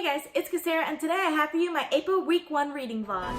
guys, it's Kasara, and today I have for you my April week 1 reading vlog.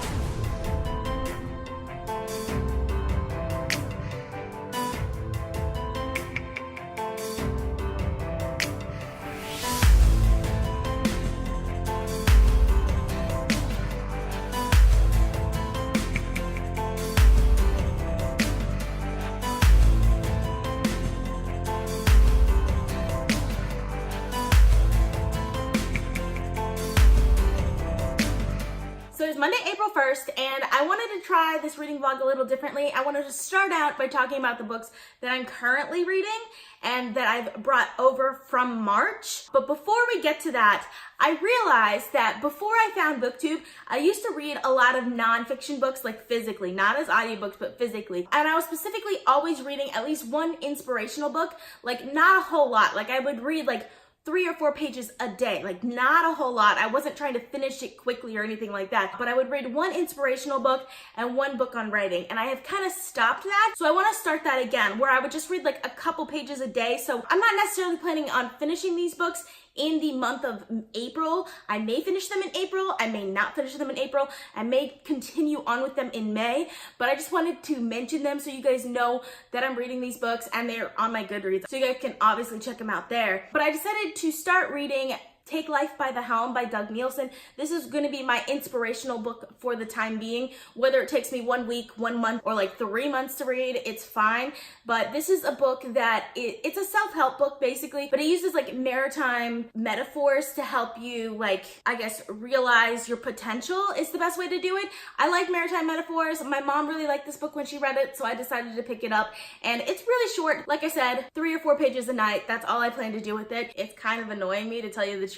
So it's Monday, April 1st, and I wanted to try this reading vlog a little differently. I wanted to start out by talking about the books that I'm currently reading and that I've brought over from March. But before we get to that, I realized that before I found BookTube, I used to read a lot of nonfiction books, like physically, not as audiobooks, but physically. And I was specifically always reading at least one inspirational book, like not a whole lot. Like I would read like 3 or 4 pages a day, like not a whole lot. I wasn't trying to finish it quickly or anything like that, but I would read one inspirational book and one book on writing, and I have kind of stopped that. So I want to start that again, where I would just read like a couple pages a day. So I'm not necessarily planning on finishing these books in the month of April. I may finish them in April, I may not finish them in April, I may continue on with them in May, but I just wanted to mention them so you guys know that I'm reading these books and they're on my Goodreads, so you guys can obviously check them out there. But I decided to start reading Take Life by the Helm by Doug Neilson. This is going to be my inspirational book for the time being. Whether it takes me 1 week, 1 month, or like 3 months to read, it's fine. But this is a book that it's a self-help book basically, but it uses like maritime metaphors to help you, like, I guess, realize your potential is the best way to do it. I like maritime metaphors. My mom really liked this book when she read it, so I decided to pick it up. And it's really short. Like I said, 3 or 4 pages a night. That's all I plan to do with it. It's kind of annoying me, to tell you the truth.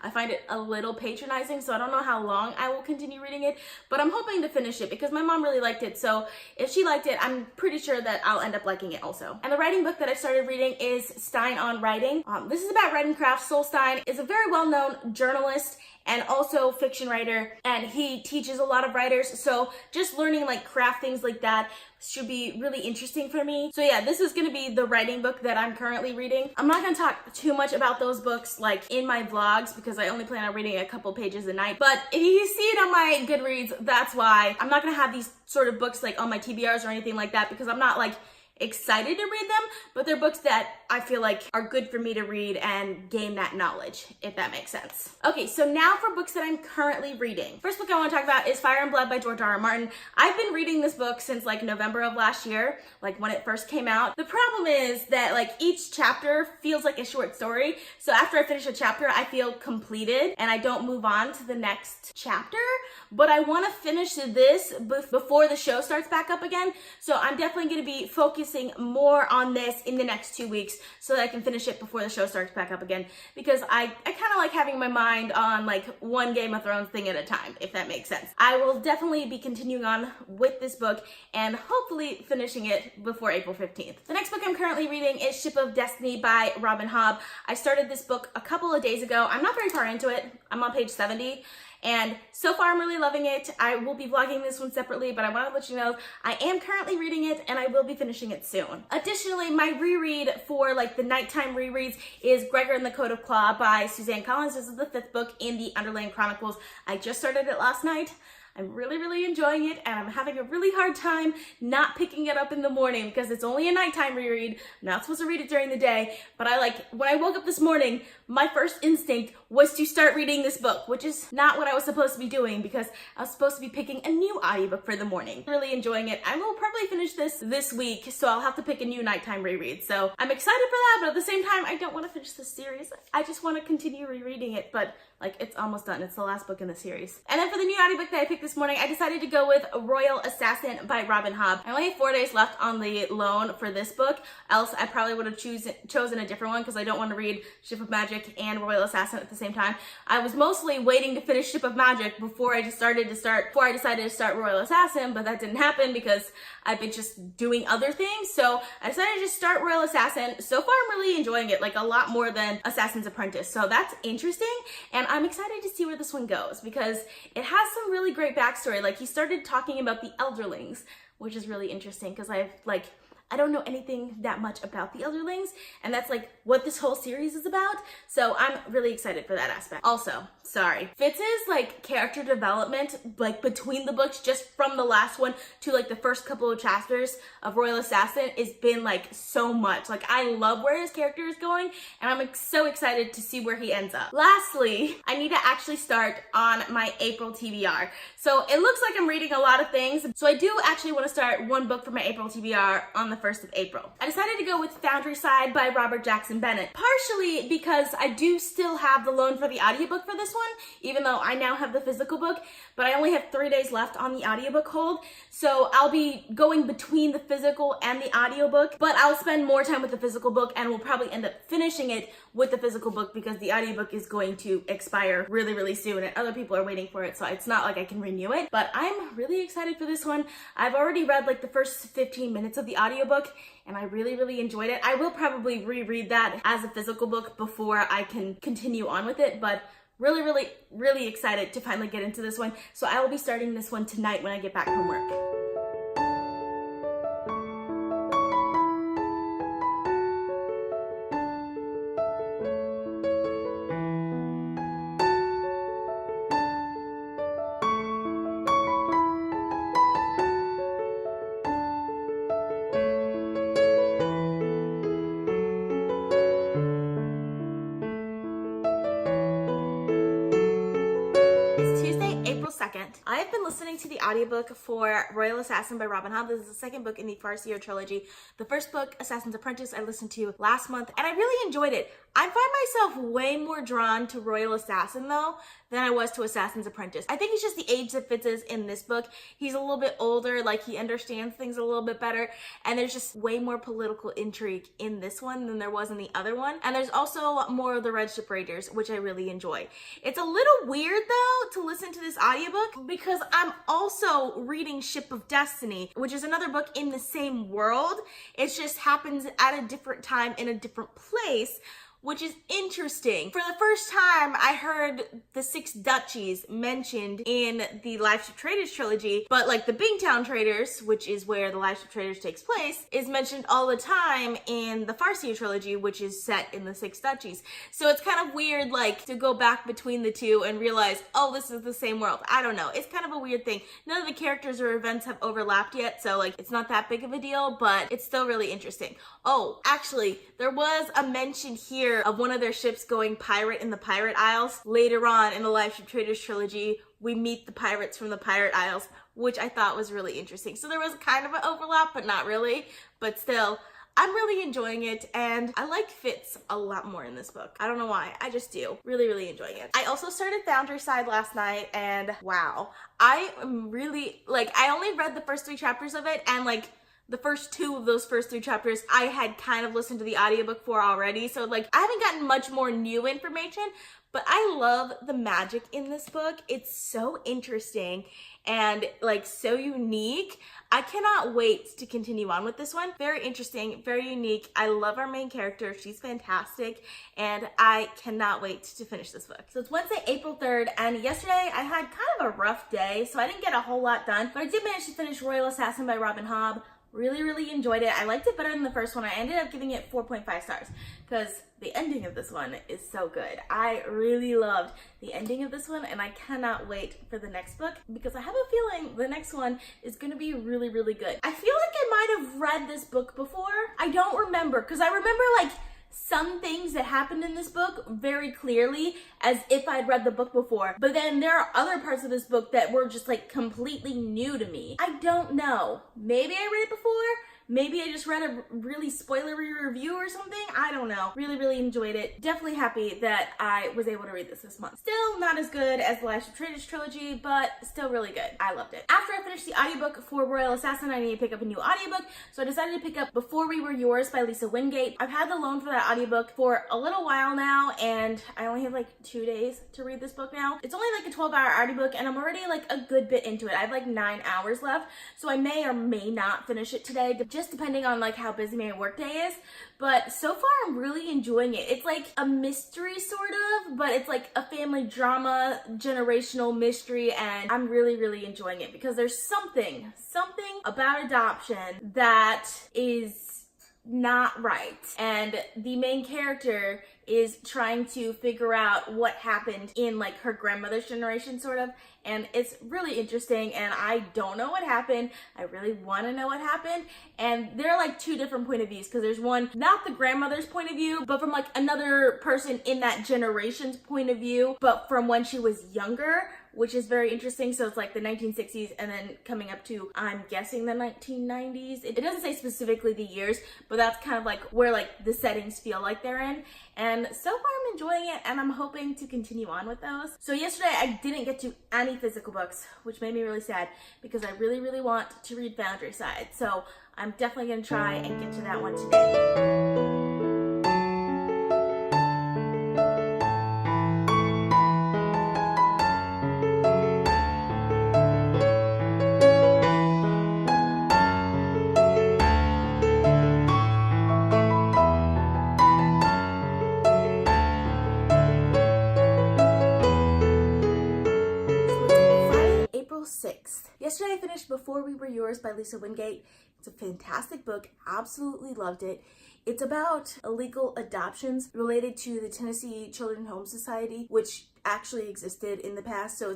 I find it a little patronizing, so I don't know how long I will continue reading it, but I'm hoping to finish it because my mom really liked it. So if she liked it, I'm pretty sure that I'll end up liking it also. And the writing book that I started reading is Stein on Writing. This is about writing craft. Sol Stein is a very well-known journalist and also fiction writer, and he teaches a lot of writers, so just learning like craft things like that should be really interesting for me. So yeah, this is gonna be the writing book that I'm currently reading. I'm not gonna talk too much about those books like in my vlogs because I only plan on reading a couple pages a night, but if you see it on my Goodreads, that's why. I'm not gonna have these sort of books like on my TBRs or anything like that because I'm not like excited to read them, but they're books that I feel like are good for me to read and gain that knowledge, if that makes sense. Okay, so now for books that I'm currently reading. First book I want to talk about is Fire and Blood by George R.R. Martin. I've been reading this book since like November of last year, like when it first came out. The problem is that like each chapter feels like a short story, so after I finish a chapter, I feel completed and I don't move on to the next chapter, but I want to finish this before the show starts back up again, so I'm definitely going to be focusing more on this in the next 2 weeks so that I can finish it before the show starts back up again, because I kind of like having my mind on like one Game of Thrones thing at a time, if that makes sense. I will definitely be continuing on with this book and hopefully finishing it before April 15th. The next book I'm currently reading is Ship of Destiny by Robin Hobb. I started this book a couple of days ago. I'm not very far into it. I'm on page 70. And so far I'm really loving it. I will be vlogging this one separately, but I want to let you know I am currently reading it and I will be finishing it soon. Additionally, my reread for like the nighttime rereads is Gregor and the Code of Claw by Suzanne Collins. This is the 5th book in the Underland Chronicles. I just started it last night. I'm really enjoying it, and I'm having a really hard time not picking it up in the morning because it's only a nighttime reread. I'm not supposed to read it during the day, but when I woke up this morning, my first instinct was to start reading this book, which is not what I was supposed to be doing because I was supposed to be picking a new audiobook for the morning. Really enjoying it. I will probably finish this week, so I'll have to pick a new nighttime reread. So I'm excited for that, but at the same time, I don't want to finish this series. I just want to continue rereading it, but like it's almost done. It's the last book in the series. And then for the new audiobook that I picked this morning, I decided to go with Royal Assassin by Robin Hobb. I only have 4 days left on the loan for this book, else I probably would have chosen a different one because I don't want to read Ship of Magic and Royal Assassin at the same time. I was mostly waiting to finish Ship of Magic before I decided to start Royal Assassin, but that didn't happen because I've been just doing other things. So I decided to just start Royal Assassin. So far I'm really enjoying it, like a lot more than Assassin's Apprentice. So that's interesting, and I'm excited to see where this one goes because it has some really great backstory. Like he started talking about the Elderlings, which is really interesting because I've like I don't know anything that much about the Elderlings, and that's like what this whole series is about. So I'm really excited for that aspect. Also, sorry, Fitz's like character development, like between the books, just from the last one to like the first couple of chapters of Royal Assassin, has been like so much. Like I love where his character is going, and I'm so excited to see where he ends up. Lastly, I need to actually start on my April TBR. So it looks like I'm reading a lot of things. So I do actually want to start one book for my April TBR on the 1st of April. I decided to go with Foundryside by Robert Jackson Bennett, partially because I do still have the loan for the audiobook for this one, even though I now have the physical book, but I only have 3 days left on the audiobook hold. So I'll be going between the physical and the audiobook, but I'll spend more time with the physical book and we'll probably end up finishing it with the physical book because the audiobook is going to expire really, really soon and other people are waiting for it, so it's not like I can renew it. But I'm really excited for this one. I've already read like the first 15 minutes of the audiobook and I really, really enjoyed it. I will probably reread that as a physical book before I can continue on with it, but really, really, really excited to finally get into this one. So I will be starting this one tonight when I get back from work. I have been listening to the audiobook for Royal Assassin by Robin Hobb. This is the second book in the Farseer trilogy. The first book, Assassin's Apprentice, I listened to last month and I really enjoyed it. I find myself way more drawn to Royal Assassin though than I was to Assassin's Apprentice. I think it's just the age that Fitz is in this book. He's a little bit older, like he understands things a little bit better, and there's just way more political intrigue in this one than there was in the other one. And there's also more of the Red Ship Raiders, which I really enjoy. It's a little weird though to listen to this audiobook because I'm also reading Ship of Destiny, which is another book in the same world. It just happens at a different time in a different place, which is interesting. For the first time, I heard the 6 duchies mentioned in the Lives of Traitors trilogy, but like the Bingtown Traders, which is where the Lives of Traitors takes place, is mentioned all the time in the Farseer trilogy, which is set in the 6 duchies. So it's kind of weird, like, to go back between the two and realize, oh, this is the same world. I don't know. It's kind of a weird thing. None of the characters or events have overlapped yet, so like, it's not that big of a deal, but it's still really interesting. Oh, actually, there was a mention here of one of their ships going pirate in the Pirate Isles. Later on in the Lives of Traitors trilogy, we meet the pirates from the Pirate Isles, which I thought was really interesting. So there was kind of an overlap, but not really. But still, I'm really enjoying it, and I like Fitz a lot more in this book. I don't know why, I just do. Really, really enjoying it. I also started Foundryside last night, and wow. I am really, like, I only read the first 3 chapters of it, and like, the first 2 of those first 3 chapters I had kind of listened to the audiobook for already, so like I haven't gotten much more new information, but I love the magic in this book. It's so interesting and like so unique. I cannot wait to continue on with this one. Very interesting, very unique. I love our main character. She's fantastic, and I cannot wait to finish this book. So it's Wednesday, April 3rd, and yesterday I had kind of a rough day, so I didn't get a whole lot done, but I did manage to finish Royal Assassin by Robin Hobb. Really, really enjoyed it. I liked it better than the first one. I ended up giving it 4.5 stars because the ending of this one is so good. I really loved the ending of this one, and I cannot wait for the next book because I have a feeling the next one is going to be really, really good. I feel like I might have read this book before. I don't remember because I remember like some things that happened in this book very clearly as if I'd read the book before. But then there are other parts of this book that were just like completely new to me. I don't know. Maybe I read it before. Maybe I just read a really spoilery review or something. I don't know. Really, really enjoyed it. Definitely happy that I was able to read this month. Still not as good as the Lives of Traitors trilogy, but still really good. I loved it. After I finished the audiobook for Royal Assassin, I needed to pick up a new audiobook, so I decided to pick up Before We Were Yours by Lisa Wingate. I've had the loan for that audiobook for a little while now, and I only have like 2 days to read this book now. It's only like a 12-hour audiobook, and I'm already like a good bit into it. I have like 9 hours left, so I may or may not finish it today, just depending on like how busy my workday is. But so far I'm really enjoying it. It's like a mystery sort of, but it's like a family drama, generational mystery, and I'm really, really enjoying it because there's something about adoption that is not right. And the main character is trying to figure out what happened in like her grandmother's generation sort of, and it's really interesting, and I don't know what happened. I really want to know what happened, and there are like two different point of views, because there's one, not the grandmother's point of view, but from like another person in that generation's point of view, but from when she was younger, which is very interesting. So it's like the 1960s and then coming up to, I'm guessing, the 1990s. It doesn't say specifically the years, but that's kind of like where like the settings feel like they're in. And so far I'm enjoying it, and I'm hoping to continue on with those. So yesterday I didn't get to any physical books, which made me really sad because I really, really want to read Foundry Side. So I'm definitely gonna try and get to that one today. April 6th. Yesterday I finished Before We Were Yours by Lisa Wingate. It's a fantastic book. Absolutely loved it. It's about illegal adoptions related to the Tennessee Children's Home Society, which actually existed in the past. So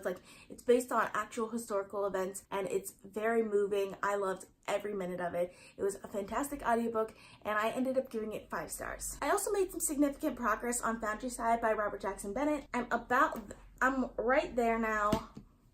it's based on actual historical events, and it's very moving. I loved every minute of it. It was a fantastic audiobook, and I ended up giving it 5 stars. I also made some significant progress on Foundry Side by Robert Jackson Bennett. I'm right there now.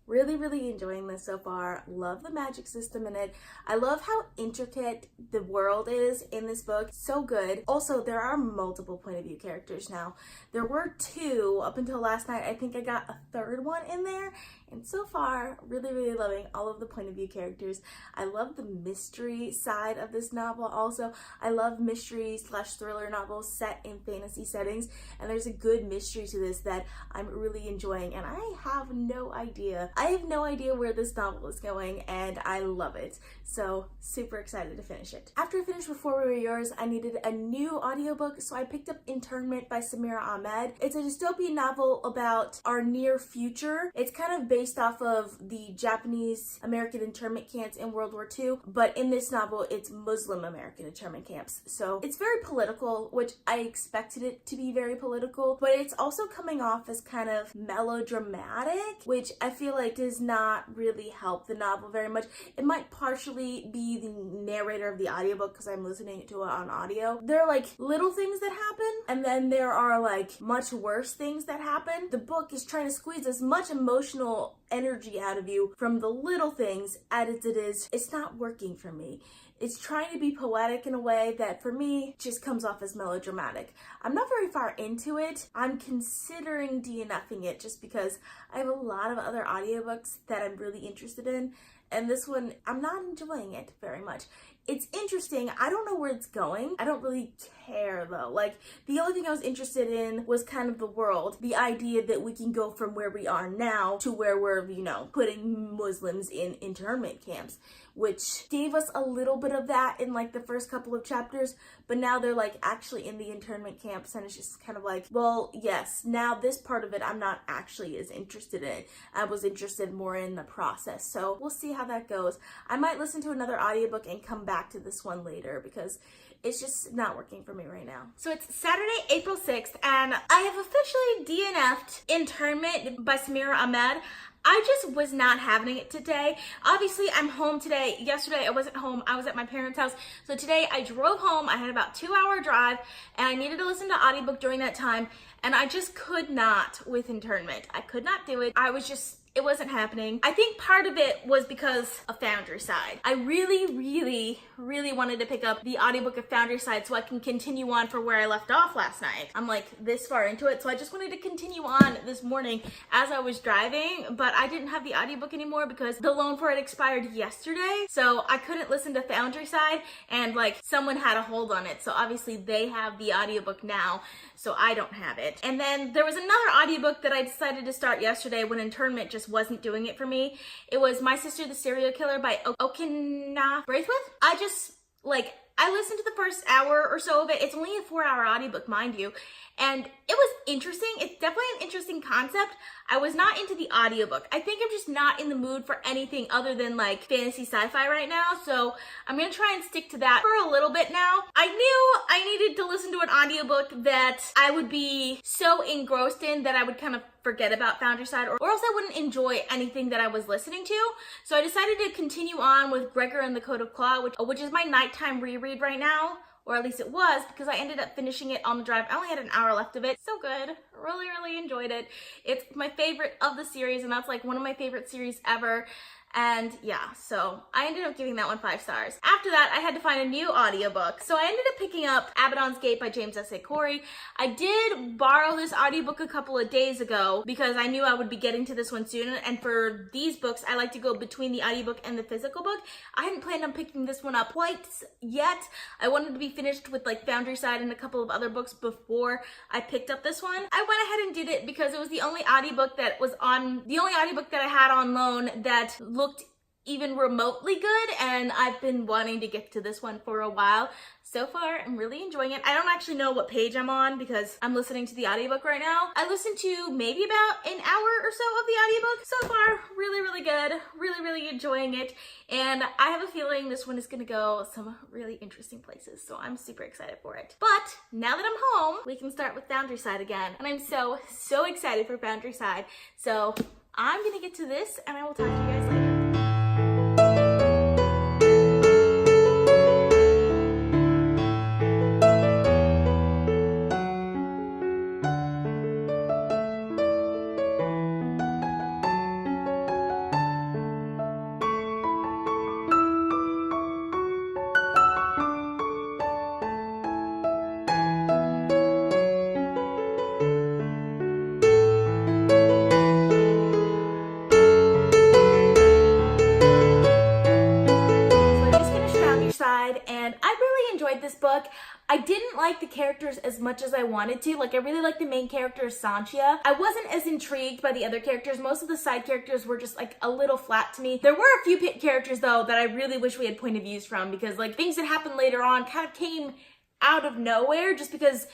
Really, really enjoying this so far. Love the magic system in it. I love how intricate the world is in this book. So good. Also, there are multiple point of view characters now. There were 2 up until last night. I think I got a 3rd one in there. And so far, really, really loving all of the point of view characters. I love the mystery side of this novel also. I love mystery/thriller novels set in fantasy settings. And there's a good mystery to this that I'm really enjoying. And I have no idea where this novel is going, and I love it. So super excited to finish it. After I finished Before We Were Yours, I needed a new audiobook, so I picked up Internment by Samira Ahmed. It's a dystopian novel about our near future. It's kind of based off of the Japanese American internment camps in World War II, but in this novel, it's Muslim American internment camps. So it's very political, which I expected it to be very political, but it's also coming off as kind of melodramatic, which I feel like does not really help the novel very much. It might partially be the narrator of the audiobook because I'm listening to it on audio. There are like little things that happen, and then there are like much worse things that happen. The book is trying to squeeze as much emotional energy out of you from the little things as it is. It's not working for me. It's trying to be poetic in a way that for me just comes off as melodramatic. I'm not very far into it. I'm considering DNFing it just because I have a lot of other audiobooks that I'm really interested in, and this one, I'm not enjoying it very much. It's interesting. I don't know where it's going. I don't really care though. Like, the only thing I was interested in was kind of the world. The idea that we can go from where we are now to where we're, putting Muslims in internment camps, which gave us a little bit of that in like the first couple of chapters, but now they're like actually in the internment camps, and it's just kind of like, well, yes, now this part of it I'm not actually as interested in. I was interested more in the process. So we'll see how that goes. I might listen to another audiobook and come back to this one later because it's just not working for me right now. So it's Saturday, April 6th, and I have officially DNF'd Internment by Samira Ahmed. I just was not having it today. Obviously, I'm home today. Yesterday, I wasn't home. I was at my parents' house. So today, I drove home. I had about a 2-hour drive, and I needed to listen to audiobook during that time, and I just could not with Internment. I could not do it. It wasn't happening. I think part of it was because of Foundry Side. I really, really, really wanted to pick up the audiobook of Foundry Side so I can continue on for where I left off last night. I'm like this far into it, so I just wanted to continue on this morning as I was driving, but I didn't have the audiobook anymore because the loan for it expired yesterday, so I couldn't listen to Foundry Side, and like someone had a hold on it, so obviously they have the audiobook now, so I don't have it. And then there was another audiobook that I decided to start yesterday when Internment just wasn't doing it for me. It was My Sister the Serial Killer by Okinawa Braithwaite. I just Like, I listened to the first hour or so of it. It's only a 4-hour audiobook, mind you. And it was interesting. It's definitely an interesting concept. I was not into the audiobook. I think I'm just not in the mood for anything other than like fantasy sci-fi right now. So I'm gonna try and stick to that for a little bit now. I knew I needed to listen to an audiobook that I would be so engrossed in that I would kind of forget about Foundryside, or else I wouldn't enjoy anything that I was listening to. So I decided to continue on with Gregor and the Code of Claw, which is my nighttime reread right now. Or at least it was, because I ended up finishing it on the drive. I only had an hour left of it. So good. Really, really enjoyed it. It's my favorite of the series, and that's like one of my favorite series ever. And yeah, so I ended up giving that one 5 stars. After that, I had to find a new audiobook. So I ended up picking up Abaddon's Gate by James S.A. Corey. I did borrow this audiobook a couple of days ago because I knew I would be getting to this one soon. And for these books, I like to go between the audiobook and the physical book. I hadn't planned on picking this one up quite yet. I wanted to be finished with like Foundryside and a couple of other books before I picked up this one. I went ahead and did it because it was the only audiobook that I had on loan that looked even remotely good, and I've been wanting to get to this one for a while. So far, I'm really enjoying it. I don't actually know what page I'm on because I'm listening to the audiobook right now. I listened to maybe about an hour or so of the audiobook. So far, really, really good. Really, really enjoying it. And I have a feeling this one is gonna go some really interesting places. So I'm super excited for it. But now that I'm home, we can start with Foundryside again. And I'm so, so excited for Foundryside. So I'm gonna get to this and I will talk to you guys later. And I really enjoyed this book. I didn't like the characters as much as I wanted to. Like, I really liked the main character, Sanchia. I wasn't as intrigued by the other characters. Most of the side characters were just like a little flat to me. There were a few characters though that I really wish we had point of views from, because like things that happened later on kind of came out of nowhere, just because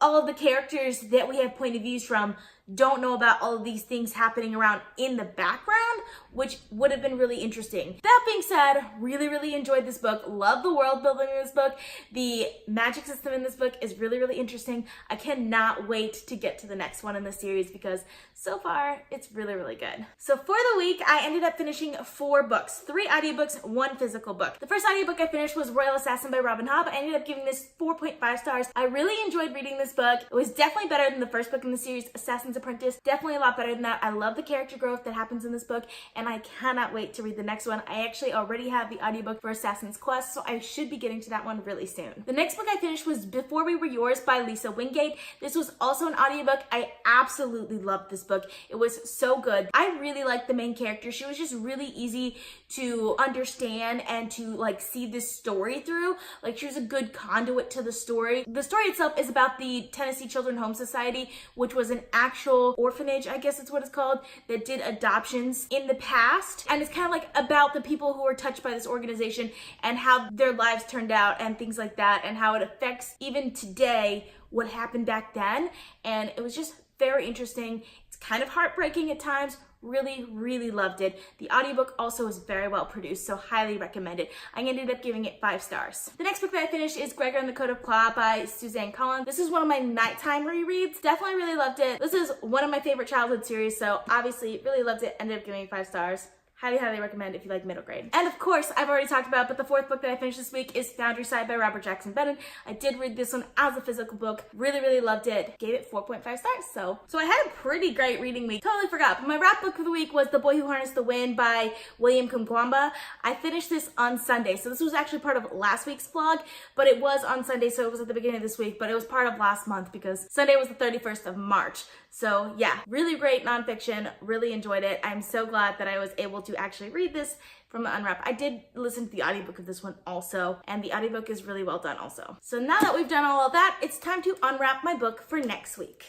all of the characters that we have point of views from don't know about all of these things happening around in the background, which would have been really interesting. That being said, really, really enjoyed this book. Love the world building in this book. The magic system in this book is really, really interesting. I cannot wait to get to the next one in the series because so far it's really, really good. So for the week, I ended up finishing 4 books, 3 audiobooks, 1 physical book. The first audiobook I finished was Royal Assassin by Robin Hobb. I ended up giving this 4.5 stars. I really enjoyed reading this book. It was definitely better than the first book in the series, Assassin's Apprentice. Definitely a lot better than that. I love the character growth that happens in this book, and I cannot wait to read the next one. I actually already have the audiobook for Assassin's Quest, so I should be getting to that one really soon. The next book I finished was Before We Were Yours by Lisa Wingate. This was also an audiobook. I absolutely loved this book. It was so good. I really liked the main character. She was just really easy to understand and to like see this story through. Like, she was a good conduit to the story. The story itself is about the Tennessee Children Home Society, which was an actual orphanage, I guess it's what it's called, that did adoptions in the past. And it's kind of like about the people who were touched by this organization and how their lives turned out and things like that, and how it affects even today what happened back then. And it was just very interesting. It's kind of heartbreaking at times. Really, really loved it. The audiobook also is very well produced, so highly recommend it. I ended up giving it 5 stars. The next book that I finished is Gregor and the Code of Claw by Suzanne Collins. This is one of my nighttime rereads. Definitely really loved it. This is one of my favorite childhood series, so obviously really loved it. Ended up giving it 5 stars. Highly, highly recommend if you like middle grade. And of course, I've already talked about, but the 4th book that I finished this week is Foundryside by Robert Jackson Bennett. I did read this one as a physical book. Really, really loved it. Gave it 4.5 stars. So I had a pretty great reading week. Totally forgot. But my wrap book of the week was The Boy Who Harnessed the Wind by William Kumkwamba. I finished this on Sunday. So this was actually part of last week's vlog, but it was on Sunday. So it was at the beginning of this week, but it was part of last month because Sunday was the 31st of March. So yeah, really great nonfiction. Really enjoyed it. I'm so glad that I was able to actually read this from the unwrap. I did listen to the audiobook of this one also, and the audiobook is really well done also. So now that we've done all of that, it's time to unwrap my book for next week.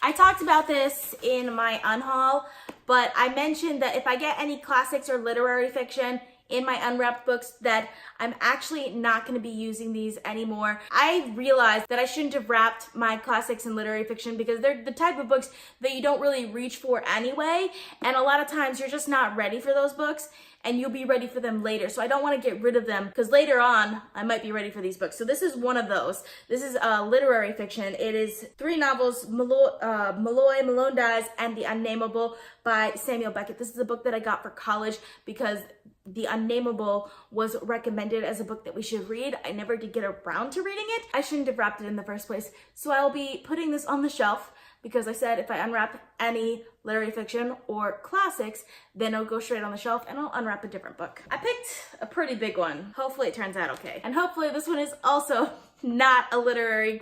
I talked about this in my unhaul, but I mentioned that if I get any classics or literary fiction in my unwrapped books, that I'm actually not going to be using these anymore. I realized that I shouldn't have wrapped my classics and literary fiction because they're the type of books that you don't really reach for anyway, and a lot of times you're just not ready for those books, and you'll be ready for them later. So I don't want to get rid of them because later on I might be ready for these books. So this is one of those. This is literary fiction. It is 3 novels, Malloy, Malone Dies, and The Unnameable by Samuel Beckett. This is a book that I got for college because The Unnameable was recommended as a book that we should read. I never did get around to reading it. I shouldn't have wrapped it in the first place. So I'll be putting this on the shelf because I said if I unwrap any literary fiction or classics, then it'll go straight on the shelf and I'll unwrap a different book. I picked a pretty big one. Hopefully it turns out okay. And hopefully this one is also not a literary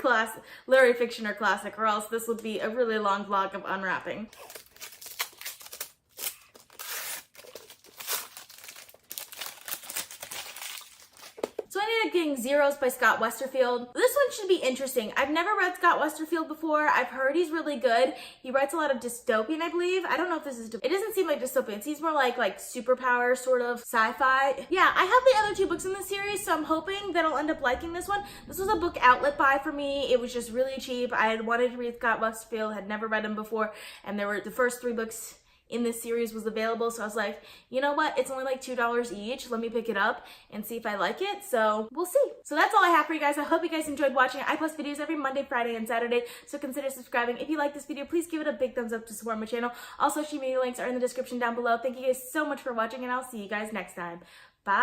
fiction or classic, or else this would be a really long vlog of unwrapping. So I ended up getting Zeros by Scott Westerfeld. This one should be interesting. I've never read Scott Westerfeld before. I've heard he's really good. He writes a lot of dystopian, I believe. I don't know if this is, it doesn't seem like dystopian. It seems more like superpower sort of sci-fi. Yeah, I have the other 2 books in this series, so I'm hoping that I'll end up liking this one. This was a book outlet buy for me. It was just really cheap. I had wanted to read Scott Westerfeld, had never read him before, and there were the first 3 books in this series was available, so I was like, you know what, it's only like $2 each, let me pick it up and see if I like it. So we'll see. So that's all I have for you guys. I hope you guys enjoyed watching. I post videos every Monday, Friday, and Saturday, so consider subscribing. If you like this video, please give it a big thumbs up to support my channel. All social media links are in the description down below. Thank you guys so much for watching, and I'll see you guys next time. Bye.